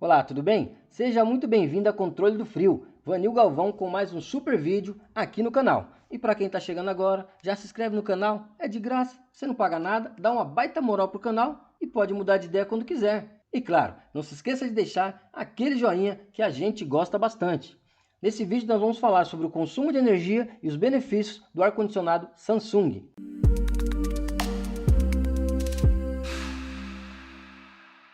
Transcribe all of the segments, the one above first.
Olá, tudo bem? Seja muito bem-vindo a Controle do Frio. Vanil Galvão com mais um super vídeo aqui no canal. E para quem está chegando agora, já se inscreve no canal, é de graça, você não paga nada, dá uma baita moral pro canal e pode mudar de ideia quando quiser. E claro, não se esqueça de deixar aquele joinha que a gente gosta bastante. Nesse vídeo nós vamos falar sobre o consumo de energia e os benefícios do ar-condicionado Samsung.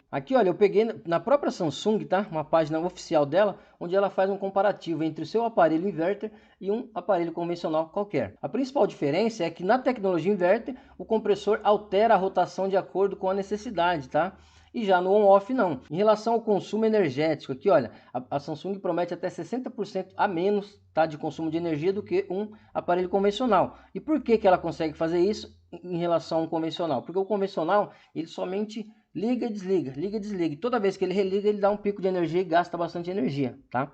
Aqui, olha, eu peguei na própria Samsung, tá? Uma página oficial dela, onde ela faz um comparativo entre o seu aparelho inverter e um aparelho convencional qualquer. A principal diferença é que na tecnologia inverter, o compressor altera a rotação de acordo com a necessidade, tá? E já no on-off não. Em relação ao consumo energético, aqui, olha, a Samsung promete até 60% a menos, tá, de consumo de energia do que um aparelho convencional. E por que que ela consegue fazer isso em relação ao convencional? Porque o convencional, ele somente liga e desliga, liga e desliga. E toda vez que ele religa, ele dá um pico de energia e gasta bastante energia, tá?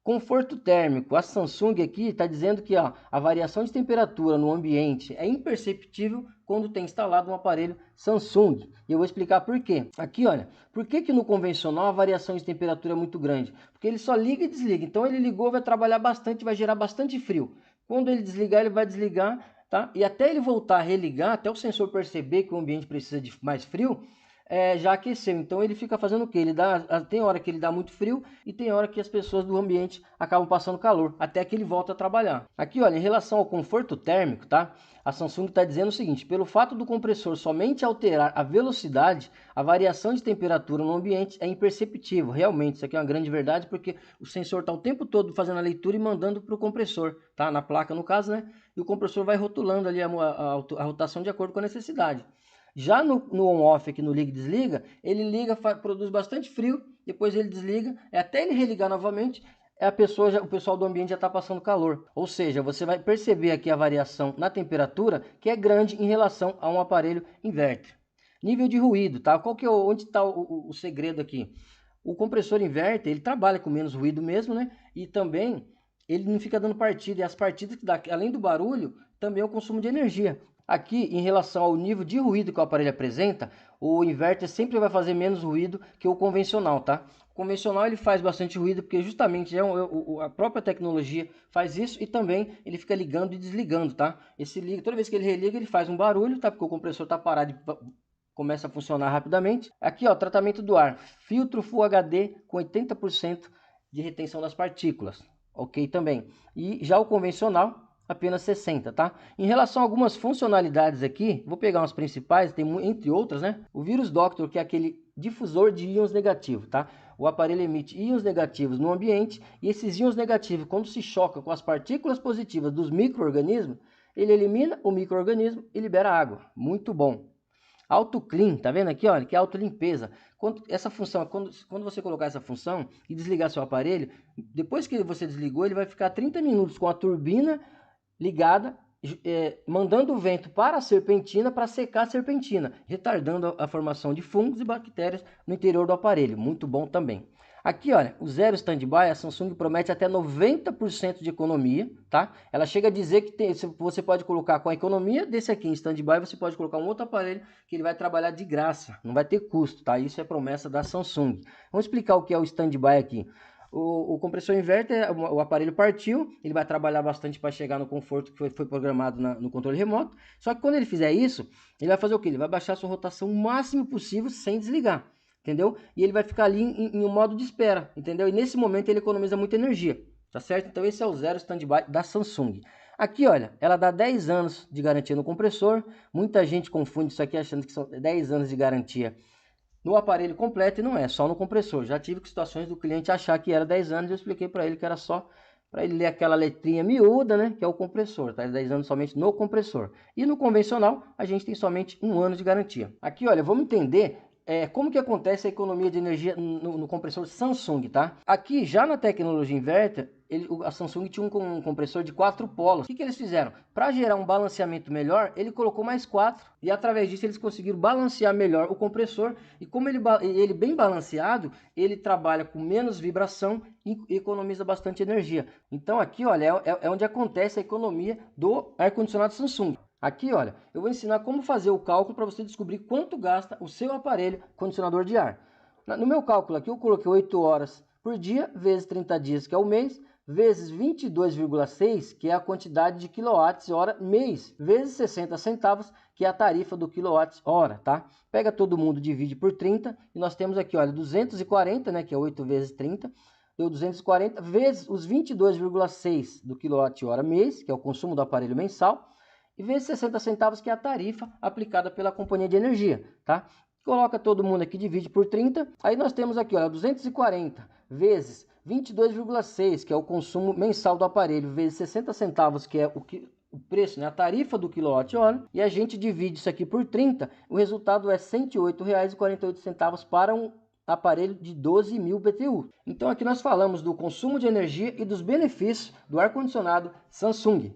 Conforto térmico. A Samsung aqui está dizendo que ó, a variação de temperatura no ambiente é imperceptível quando tem instalado um aparelho Samsung. E eu vou explicar por quê. Aqui, olha, por que que no convencional a variação de temperatura é muito grande? Porque ele só liga e desliga. Então ele ligou, vai trabalhar bastante, vai gerar bastante frio. Quando ele desligar, ele vai desligar, tá? E até ele voltar a religar, até o sensor perceber que o ambiente precisa de mais frio, já aqueceu. Então ele fica fazendo o que? Tem hora que ele dá muito frio e tem hora que as pessoas do ambiente acabam passando calor, até que ele volta a trabalhar. Aqui, olha, em relação ao conforto térmico, tá? A Samsung está dizendo o seguinte: pelo fato do compressor somente alterar a velocidade, a variação de temperatura no ambiente é imperceptível. Realmente, isso aqui é uma grande verdade, porque o sensor está o tempo todo fazendo a leitura e mandando para o compressor, tá? Na placa, no caso, né? E o compressor vai rotulando ali a rotação de acordo com a necessidade. Já no on-off, aqui no liga e desliga, ele liga, produz bastante frio, depois ele desliga, até ele religar novamente, o pessoal do ambiente já está passando calor. Ou seja, você vai perceber aqui a variação na temperatura, que é grande em relação a um aparelho inverter. Nível de ruído, tá? Onde está o segredo aqui? O compressor inverter, ele trabalha com menos ruído mesmo, né? E também ele não fica dando partida, e as partidas que dá, além do barulho, também é o consumo de energia. Aqui, em relação ao nível de ruído que o aparelho apresenta, o inverter sempre vai fazer menos ruído que o convencional, tá? O convencional ele faz bastante ruído porque justamente a própria tecnologia faz isso e também ele fica ligando e desligando, tá? Toda vez que ele religa, ele faz um barulho, tá? Porque o compressor está parado e começa a funcionar rapidamente. Aqui, ó, tratamento do ar, filtro Full HD com 80% de retenção das partículas, ok também. E já o convencional apenas 60, tá? Em relação a algumas funcionalidades aqui, vou pegar umas principais, tem entre outras, né? O Vírus Doctor, que é aquele difusor de íons negativos, tá? O aparelho emite íons negativos no ambiente e esses íons negativos, quando se chocam com as partículas positivas dos micro-organismos, ele elimina o micro-organismo e libera água. Muito bom. Auto Clean, tá vendo aqui, olha, que é auto limpeza. Quando você colocar essa função e desligar seu aparelho, depois que você desligou, ele vai ficar 30 minutos com a turbina ligada, mandando o vento para a serpentina para secar a serpentina, retardando a formação de fungos e bactérias no interior do aparelho. Muito bom também. Aqui, olha, o zero standby, a Samsung promete até 90% de economia, tá? Ela chega a dizer que você pode colocar com a economia desse aqui em standby, você pode colocar um outro aparelho que ele vai trabalhar de graça, não vai ter custo, tá? Isso é promessa da Samsung. Vamos explicar o que é o standby aqui. O compressor inverter, o aparelho partiu, ele vai trabalhar bastante para chegar no conforto que foi programado no controle remoto. Só que quando ele fizer isso, ele vai fazer o que? Ele vai baixar a sua rotação o máximo possível sem desligar, entendeu? E ele vai ficar ali em um modo de espera, entendeu? E nesse momento ele economiza muita energia, tá certo? Então esse é o zero standby da Samsung. Aqui, olha, ela dá 10 anos de garantia no compressor. Muita gente confunde isso aqui achando que são 10 anos de garantia no aparelho completo e não é, só no compressor. Já tive situações do cliente achar que era 10 anos e eu expliquei para ele que era só para ele ler aquela letrinha miúda, né, que é o compressor, tá? 10 anos somente no compressor. E no convencional, a gente tem somente 1 ano de garantia. Aqui, olha, vamos entender como que acontece a economia de energia no compressor Samsung, tá? Aqui, já na tecnologia inverter, a Samsung tinha um compressor de 4 polos. O que eles fizeram? Para gerar um balanceamento melhor, ele colocou mais 4. E através disso eles conseguiram balancear melhor o compressor. E como ele bem balanceado, ele trabalha com menos vibração e economiza bastante energia. Então aqui, olha, é onde acontece a economia do ar-condicionado Samsung. Aqui, olha, eu vou ensinar como fazer o cálculo para você descobrir quanto gasta o seu aparelho condicionador de ar. No meu cálculo aqui eu coloquei 8 horas por dia, vezes 30 dias, que é o mês, vezes 22,6, que é a quantidade de quilowatts-hora mês, vezes 60 centavos, que é a tarifa do quilowatts-hora, tá? Pega todo mundo, divide por 30, e nós temos aqui, olha, 240, né, que é 8 vezes 30, deu 240, vezes os 22,6 do quilowatt-hora mês, que é o consumo do aparelho mensal, e vezes 60 centavos, que é a tarifa aplicada pela companhia de energia, tá? Coloca todo mundo aqui, divide por 30, aí nós temos aqui, olha, 240 vezes 22,6, que é o consumo mensal do aparelho, vezes 60 centavos, que é o preço, né, a tarifa do quilowatt-hora, e a gente divide isso aqui por 30, o resultado é R$ 108,48 para um aparelho de 12.000 BTU. Então aqui nós falamos do consumo de energia e dos benefícios do ar-condicionado Samsung.